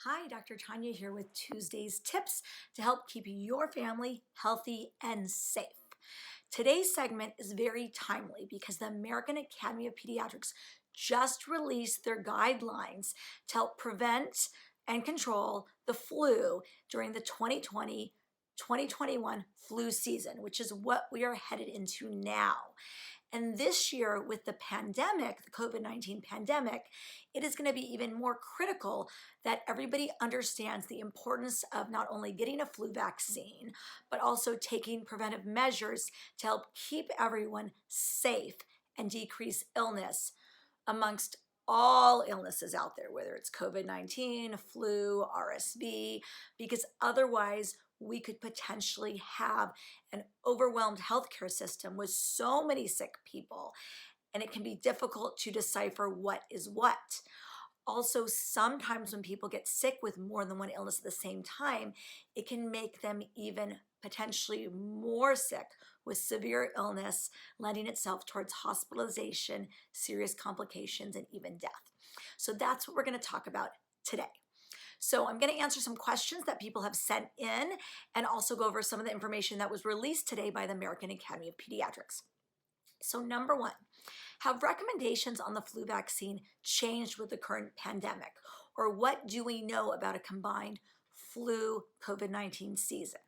Hi, Dr. Tanya here with Tuesday's tips to help keep your family healthy and safe. Today's segment is very timely because the American Academy of Pediatrics just released their guidelines to help prevent and control the flu during the 2020-2021 flu season, which is what we are headed into now. And this year, with the pandemic, the COVID-19 pandemic, it is going to be even more critical that everybody understands the importance of not only getting a flu vaccine, but also taking preventive measures to help keep everyone safe and decrease illness amongst all illnesses out there, whether it's COVID-19, flu, RSV, because otherwise we could potentially have an overwhelmed healthcare system with so many sick people, and it can be difficult to decipher what is what. Also, sometimes when people get sick with more than one illness at the same time, it can make them even potentially more sick with severe illness, lending itself towards hospitalization, serious complications, and even death. So that's what we're going to talk about today. So I'm going to answer some questions that people have sent in and also go over some of the information that was released today by the American Academy of Pediatrics. So number one, have recommendations on the flu vaccine changed with the current pandemic? Or what do we know about a combined flu COVID-19 season?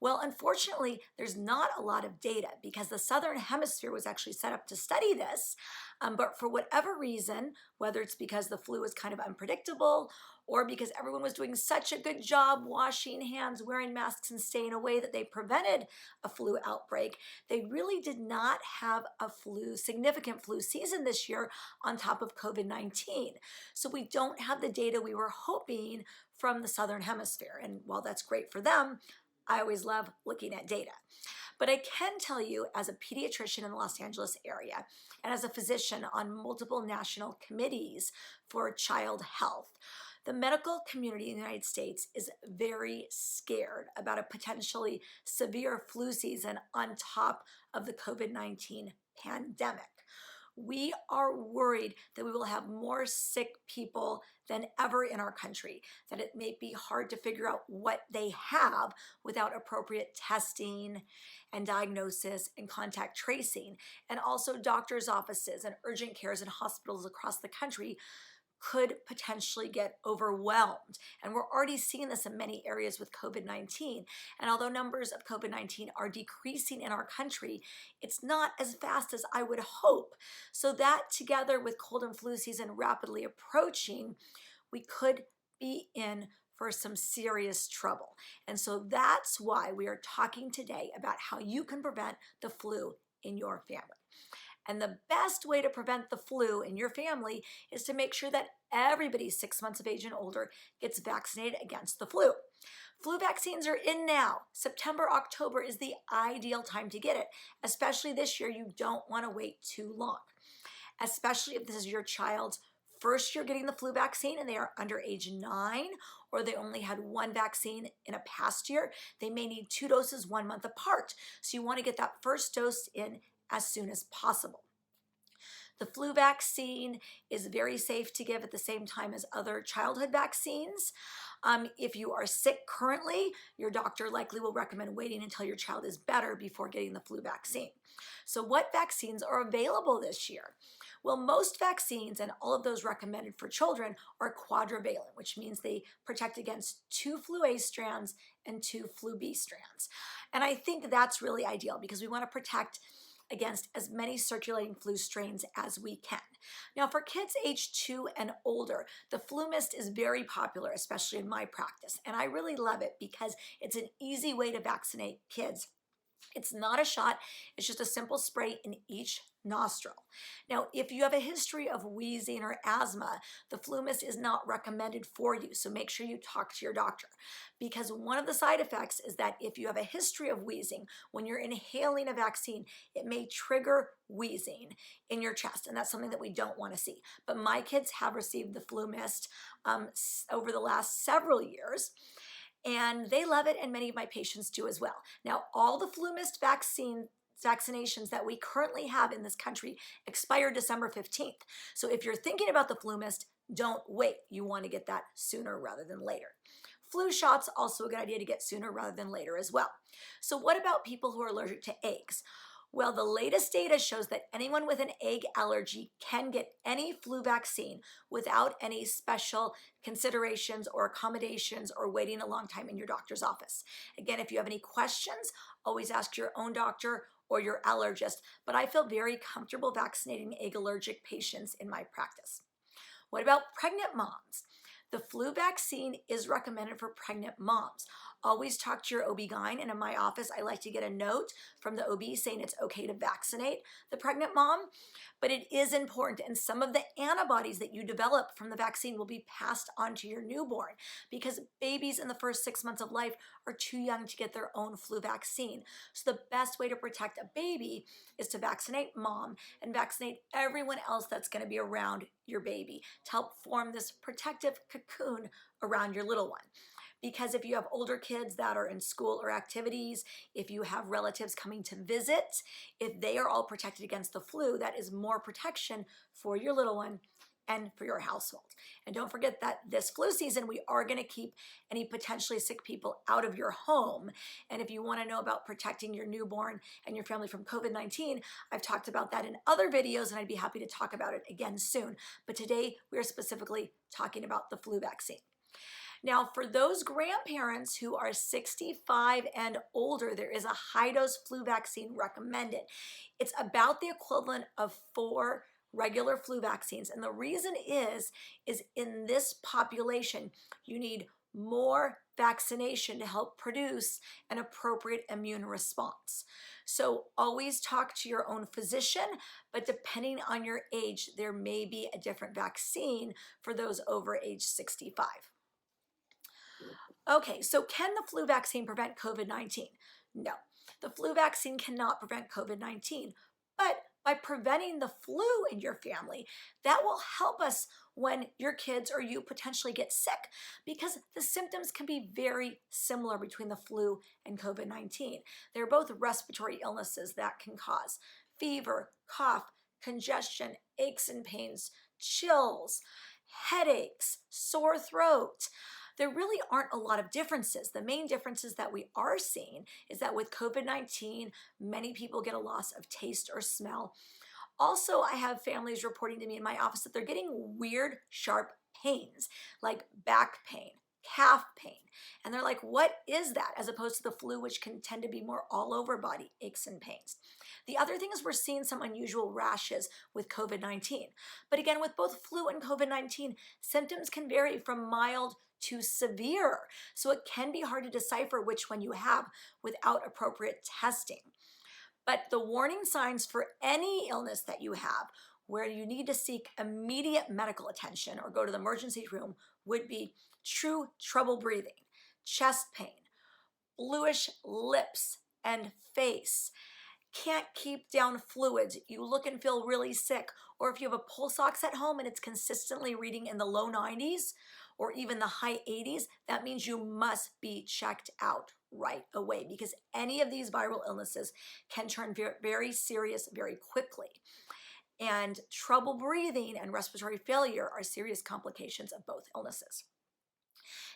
Well, unfortunately, there's not a lot of data because the Southern Hemisphere was actually set up to study this. But for whatever reason, whether it's because the flu was kind of unpredictable or because everyone was doing such a good job washing hands, wearing masks, and staying away that they prevented a flu outbreak, they really did not have a significant flu season this year on top of COVID-19. So we don't have the data we were hoping from the Southern Hemisphere. And while that's great for them, I always love looking at data. But I can tell you, as a pediatrician in the Los Angeles area and as a physician on multiple national committees for child health, the medical community in the United States is very scared about a potentially severe flu season on top of the COVID-19 pandemic. We are worried that we will have more sick people than ever in our country, that it may be hard to figure out what they have without appropriate testing and diagnosis and contact tracing. And also doctors' offices and urgent cares and hospitals across the country could potentially get overwhelmed. And we're already seeing this in many areas with COVID-19. And although numbers of COVID-19 are decreasing in our country, it's not as fast as I would hope. So that together with cold and flu season rapidly approaching, we could be in for some serious trouble. And so that's why we are talking today about how you can prevent the flu in your family. And the best way to prevent the flu in your family is to make sure that everybody 6 months of age and older gets vaccinated against the flu. Flu vaccines are in now. September, October is the ideal time to get it. Especially this year, you don't want to wait too long. Especially if this is your child's first year getting the flu vaccine and they are under age 9, or they only had one vaccine in a past year, they may need 2 doses 1 month apart. So you want to get that first dose in as soon as possible. The flu vaccine is very safe to give at the same time as other childhood vaccines. If you are sick currently, your doctor likely will recommend waiting until your child is better before getting the flu vaccine. So what vaccines are available this year? Well, most vaccines and all of those recommended for children are quadrivalent, which means they protect against 2 flu A strands and 2 flu B strands. And I think that's really ideal because we want to protect against as many circulating flu strains as we can. Now, for kids age 2 and older, the flu mist is very popular, especially in my practice. And I really love it because it's an easy way to vaccinate kids. It's not a shot, it's just a simple spray in each nostril. Now, if you have a history of wheezing or asthma, the flu mist is not recommended for you, so make sure you talk to your doctor. Because one of the side effects is that if you have a history of wheezing, when you're inhaling a vaccine, it may trigger wheezing in your chest, and that's something that we don't want to see. But my kids have received the flu mist over the last several years, and they love it, and many of my patients do as well. Now, all the flu mist vaccinations that we currently have in this country expire December 15th. So if you're thinking about the flu mist, Don't wait. You want to get that sooner rather than later. Flu shots, also a good idea to get sooner rather than later as well. So what about people who are allergic to eggs? Well, the latest data shows that anyone with an egg allergy can get any flu vaccine without any special considerations or accommodations or waiting a long time in your doctor's office. Again, if you have any questions, always ask your own doctor or your allergist, but I feel very comfortable vaccinating egg allergic patients in my practice. What about pregnant moms? The flu vaccine is recommended for pregnant moms. Always talk to your OB-GYN, and in my office, I like to get a note from the OB saying it's okay to vaccinate the pregnant mom, but it is important, and some of the antibodies that you develop from the vaccine will be passed on to your newborn because babies in the first 6 months of life are too young to get their own flu vaccine. So the best way to protect a baby is to vaccinate mom and vaccinate everyone else that's going to be around your baby to help form this protective cocoon around your little one. Because if you have older kids that are in school or activities, if you have relatives coming to visit, if they are all protected against the flu, that is more protection for your little one and for your household. And don't forget that this flu season, we are going to keep any potentially sick people out of your home. And if you want to know about protecting your newborn and your family from COVID-19, I've talked about that in other videos, and I'd be happy to talk about it again soon. But today, we are specifically talking about the flu vaccine. Now, for those grandparents who are 65 and older, there is a high-dose flu vaccine recommended. It's about the equivalent of 4 regular flu vaccines. And the reason is in this population, you need more vaccination to help produce an appropriate immune response. So always talk to your own physician, but depending on your age, there may be a different vaccine for those over age 65. Okay, so can the flu vaccine prevent COVID-19? No, the flu vaccine cannot prevent COVID-19, but by preventing the flu in your family, that will help us when your kids or you potentially get sick because the symptoms can be very similar between the flu and COVID-19. They're both respiratory illnesses that can cause fever, cough, congestion, aches and pains, chills, headaches, sore throat. There really aren't a lot of differences. The main differences that we are seeing is that with COVID-19, many people get a loss of taste or smell. Also, I have families reporting to me in my office that they're getting weird, sharp pains, like back pain, calf pain. And they're like, what is that? As opposed to the flu, which can tend to be more all over body aches and pains. The other thing is we're seeing some unusual rashes with COVID-19. But again, with both flu and COVID-19, symptoms can vary from mild to severe. So it can be hard to decipher which one you have without appropriate testing. But the warning signs for any illness that you have where you need to seek immediate medical attention or go to the emergency room would be true trouble breathing, chest pain, bluish lips and face, can't keep down fluids, you look and feel really sick, or if you have a pulse ox at home and it's consistently reading in the low 90s or even the high 80s, that means you must be checked out right away because any of these viral illnesses can turn very serious very quickly. And trouble breathing and respiratory failure are serious complications of both illnesses.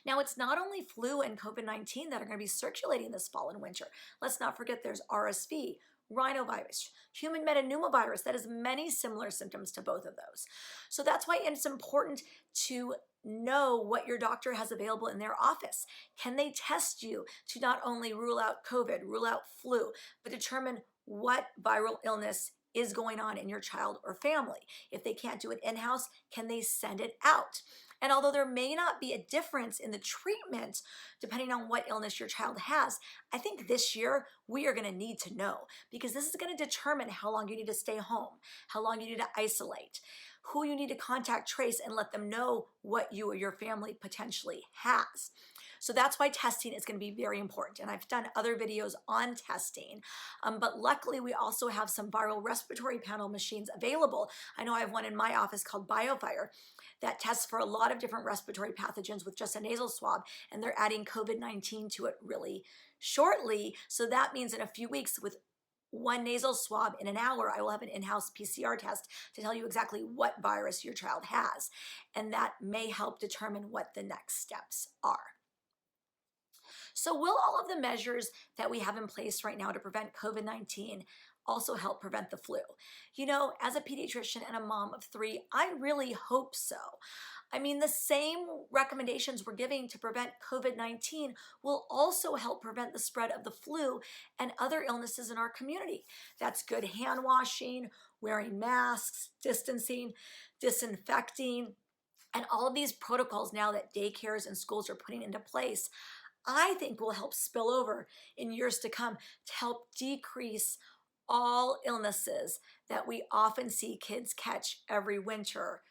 Now, it's not only flu and COVID-19 that are going to be circulating this fall and winter. Let's not forget there's RSV, rhinovirus, human metapneumovirus that has many similar symptoms to both of those. So that's why it's important to know what your doctor has available in their office. Can they test you to not only rule out COVID, rule out flu, but determine what viral illness is going on in your child or family? If they can't do it in-house, can they send it out? And although there may not be a difference in the treatment depending on what illness your child has, I think this year we are going to need to know because this is going to determine how long you need to stay home, how long you need to isolate, who you need to contact trace and let them know what you or your family potentially has. So that's why testing is going to be very important. And I've done other videos on testing, but luckily we also have some viral respiratory panel machines available. I know I have one in my office called BioFire that tests for a lot of different respiratory pathogens with just a nasal swab, and they're adding COVID-19 to it really shortly. So that means in a few weeks with one nasal swab in an hour, I will have an in-house PCR test to tell you exactly what virus your child has. And that may help determine what the next steps are. So will all of the measures that we have in place right now to prevent COVID-19 also help prevent the flu? You know, as a pediatrician and a mom of 3, I really hope so. I mean, the same recommendations we're giving to prevent COVID-19 will also help prevent the spread of the flu and other illnesses in our community. That's good hand washing, wearing masks, distancing, disinfecting, and all of these protocols now that daycares and schools are putting into place, I think will help spill over in years to come to help decrease all illnesses that we often see kids catch every winter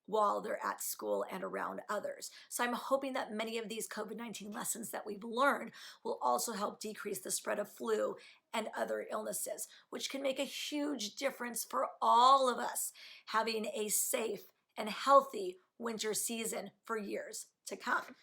while they're at school and around others. So I'm hoping that many of these COVID-19 lessons that we've learned will also help decrease the spread of flu and other illnesses, which can make a huge difference for all of us having a safe and healthy winter season for years to come.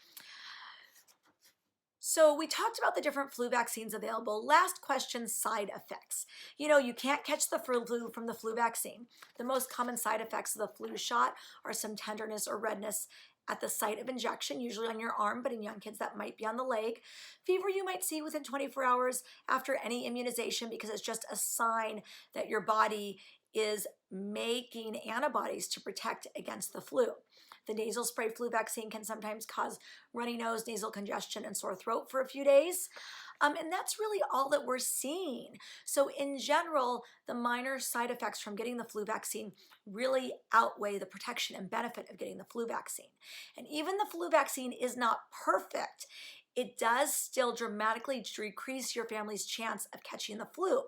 So we talked about the different flu vaccines available. Last question, side effects. You know, you can't catch the flu from the flu vaccine. The most common side effects of the flu shot are some tenderness or redness at the site of injection, usually on your arm, but in young kids that might be on the leg. Fever you might see within 24 hours after any immunization because it's just a sign that your body is making antibodies to protect against the flu. The nasal spray flu vaccine can sometimes cause runny nose, nasal congestion, and sore throat for a few days. And that's really all that we're seeing. So in general, the minor side effects from getting the flu vaccine really outweigh the protection and benefit of getting the flu vaccine. And even the flu vaccine is not perfect. It does still dramatically decrease your family's chance of catching the flu.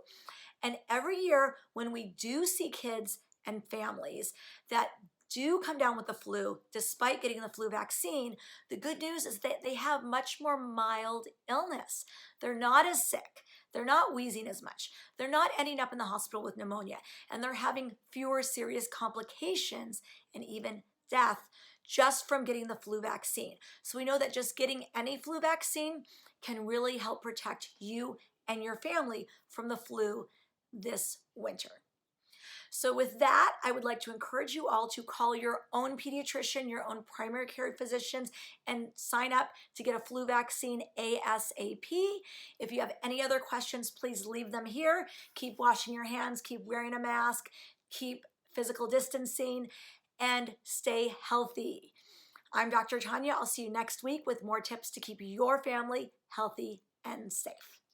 And every year when we do see kids and families that do come down with the flu despite getting the flu vaccine, the good news is that they have much more mild illness. They're not as sick. They're not wheezing as much. They're not ending up in the hospital with pneumonia, and they're having fewer serious complications and even death just from getting the flu vaccine. So we know that just getting any flu vaccine can really help protect you and your family from the flu this winter. So with that, I would like to encourage you all to call your own pediatrician, your own primary care physicians, and sign up to get a flu vaccine ASAP. If you have any other questions, please leave them here. Keep washing your hands, keep wearing a mask, keep physical distancing, and stay healthy. I'm Dr. Tanya. I'll see you next week with more tips to keep your family healthy and safe.